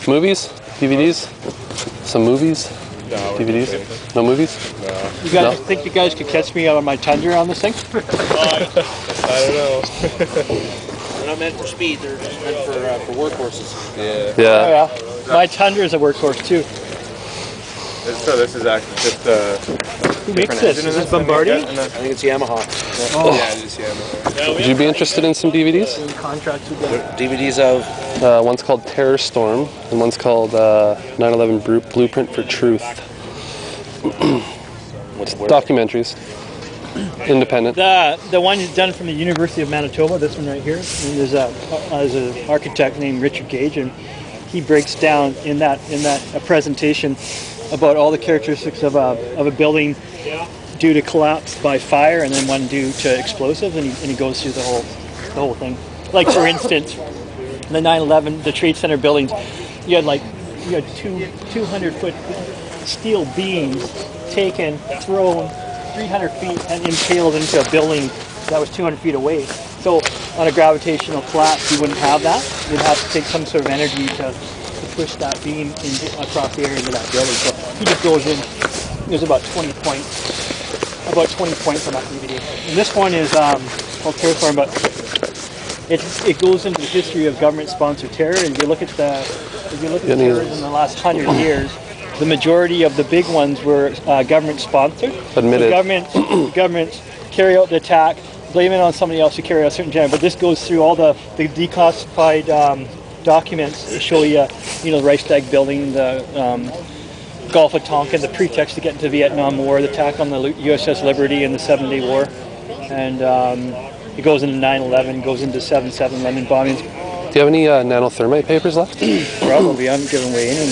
Movies? DVDs? Some movies? No. DVDs? No movies? No. You guys think you guys could catch me out of my Tundra on this thing? I don't know. They're not meant for speed. They're just meant for workhorses. Yeah. Yeah. Oh, yeah. My Tundra is a workhorse too. So this is actually just Who makes this? Is this Bombardier? I think it's Yamaha. Oh. Yeah, it is Yamaha. Would you be interested in some DVDs? Contracts with them. DVDs of One's called Terror Storm, and one's called 9/11 Blueprint for Truth. Documentaries. Independent. The one done from the University of Manitoba, this one right here, and there's an architect named Richard Gage, and he breaks down in that presentation about all the characteristics of a building due to collapse by fire, and then one due to explosives, and he goes through the whole thing. Like for instance, the 9/11, the Trade Center buildings, you had 200-foot steel beams taken, thrown 300 feet, and impaled into a building that was 200 feet away. So on a gravitational collapse, you wouldn't have that. You'd have to take some sort of energy to push that beam across the area into that building. So he just goes in. There's about 20 points on that DVD. And this one is called Terror Storm, but it goes into the history of government-sponsored terror. And if you look at terrors in the last 100 years, the majority of the big ones were government-sponsored. Admitted. The governments carry out the attack, blame it on somebody else to carry out a certain agenda. But this goes through all the declassified documents that show you, the Reichstag building, the Gulf of Tonkin, the pretext to get into the Vietnam War, the attack on the USS Liberty in the 7-Day War, and it goes into 9/11, goes into 7/7 London bombings. Do you have any nanothermite papers left? Probably, I'm giving away any.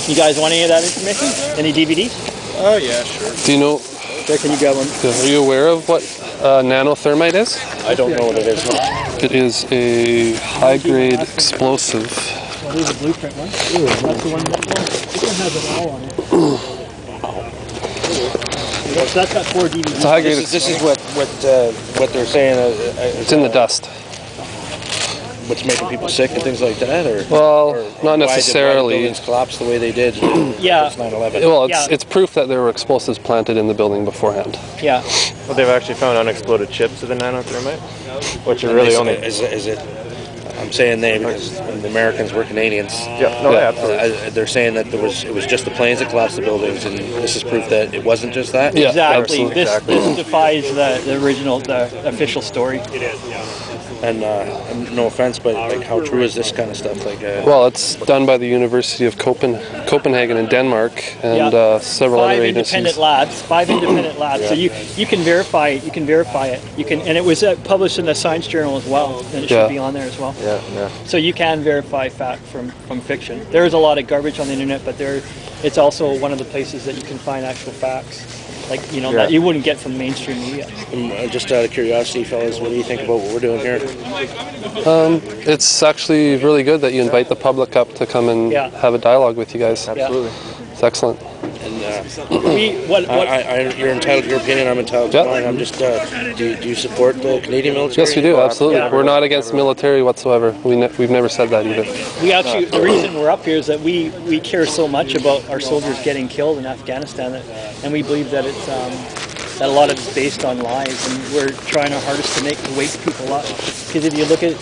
You guys want any of that information? Any DVDs? Oh yeah, sure. Do you know? Sure, can you get one? Are you aware of what nanothermite is? I don't know what it is. It is a high-grade explosive. Well, here's a blueprint one. Ooh, that's the one. This one has it all on it. So that's got 4 DVDs. It's a high-grade. This is what they're saying. It's in the dust. What's making people sick and things like that, or not necessarily. Why buildings collapse the way they did? Yeah. It's 9/11. Well, it's proof that there were explosives planted in the building beforehand. Yeah. Well, they've actually found unexploded chips of the nanothermite, which are really only. Is it? I'm saying they because the Americans were Canadians. Yeah. No, absolutely. They're saying that it was just the planes that collapsed the buildings, and this is proof that it wasn't just that. Yeah, Exactly. absolutely. This defies the original, the official story. It is. Yeah. And no offense, but how true is this kind of stuff? Well, it's done by the University of Copenhagen in Denmark and several other agencies. 5 independent labs. Yeah. So you can verify it. And it was published in the Science Journal as well, and it should be on there as well. Yeah. So you can verify fact from fiction. There is a lot of garbage on the internet, but it's also one of the places that you can find actual facts. That you wouldn't get from mainstream media. Just out of curiosity, fellas, what do you think about what we're doing here? It's actually really good that you invite the public up to come and have a dialogue with you guys. Absolutely. It's excellent. And You're you're entitled to your opinion. I'm entitled to mine. I'm just. Do you support the Canadian military? Yes, we do. Absolutely. Yeah. We're not against military whatsoever. We've never said that either. The reason we're up here is that we care so much about our soldiers getting killed in Afghanistan, and we believe that it's that a lot of it's based on lies, and we're trying our hardest to wake people up. Because if you look at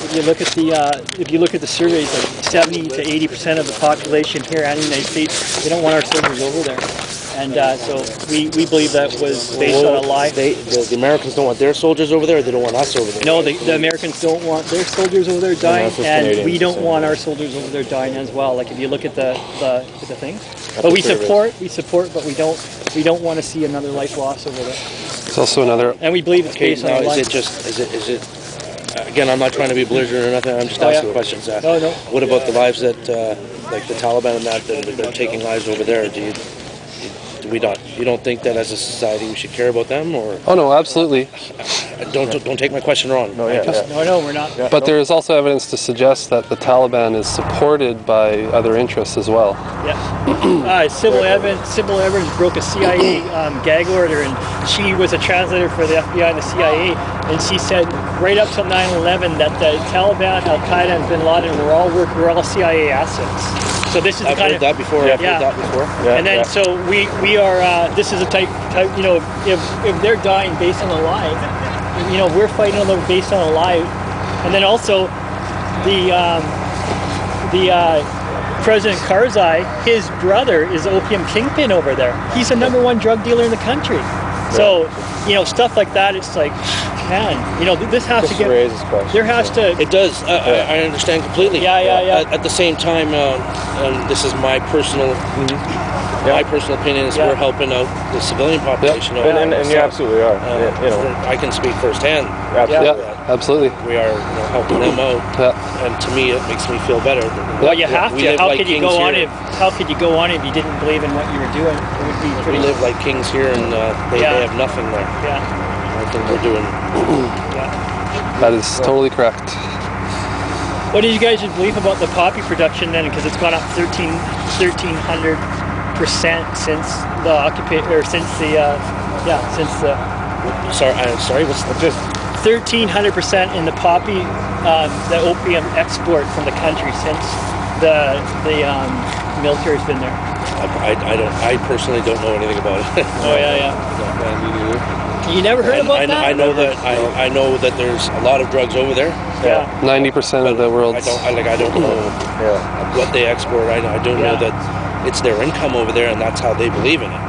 the surveys, like 70 to 80% of the population here and in the United States, they don't want our soldiers over there. And so we believe that was based on a lie. The Americans don't want their soldiers over there, or they don't want us over there? No, the Americans don't want their soldiers over there dying, and we don't want our soldiers over there dying as well. Like if you look at the things, but we support, but we don't want to see another life loss over there. There's also another. And we believe it's based on a lie. Is it? Again, I'm not trying to be belligerent or nothing. I'm just asking questions. No. What about the lives that, like the Taliban and that they're taking lives over there? You don't think that as a society we should care about them, or? Oh no, absolutely. Don't take my question wrong. No, we're not. But there is also evidence to suggest that the Taliban is supported by other interests as well. Yeah. Sybil Evans broke a CIA gag order, and she was a translator for the FBI and the CIA, and she said right up till 9/11 that the Taliban, Al Qaeda, and Bin Laden were all CIA assets. So this is I've heard that before. I've heard that before. And then so we are. This is a type. You know, if they're dying based on a lie, you know, we're fighting on them based on a lie, and then also the President Karzai, his brother is opium kingpin over there. He's the #1 drug dealer in the country. So, you know, stuff like that, it's like, man, you know, this has to get... raises questions. There has to... It does. I understand completely. Yeah. At the same time, and this is my personal... My personal opinion is we're helping out the civilian population. And you absolutely are. You know, I can speak firsthand. Absolutely. We are helping them out, and to me, it makes me feel better. Well, you have to. How could you go on here. How could you go on if you didn't believe in what you were doing? It would be pretty. We live like kings here, and they have nothing there. I think we're doing. That is totally correct. What did you guys believe about the poppy production then? Because it's gone up 1,300% since the occupation, or since the Sorry. What's just 1,300% in the poppy, the opium export from the country since the military's been there. I personally don't know anything about it. Oh yeah. You never heard about that? I know that there's a lot of drugs over there. 90% of the world's... I don't know what they export. I do know that it's their income over there, and that's how they believe in it.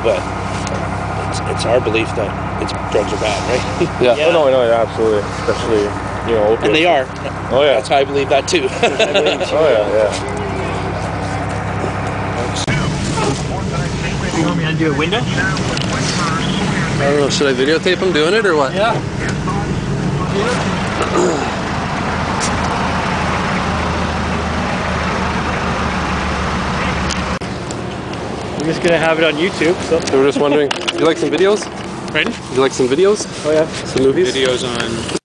But it's our belief that drugs are bad, right? Oh, no, absolutely. Especially, you know, opiates. And they are. Oh yeah. That's how I believe that too. Oh yeah. You want me to do a window? I don't know, should I videotape him doing it or what? Yeah. We're just gonna have it on YouTube. So We're just wondering, do you like some videos? Ready? Do you like some videos? Oh yeah. Some movies? Videos on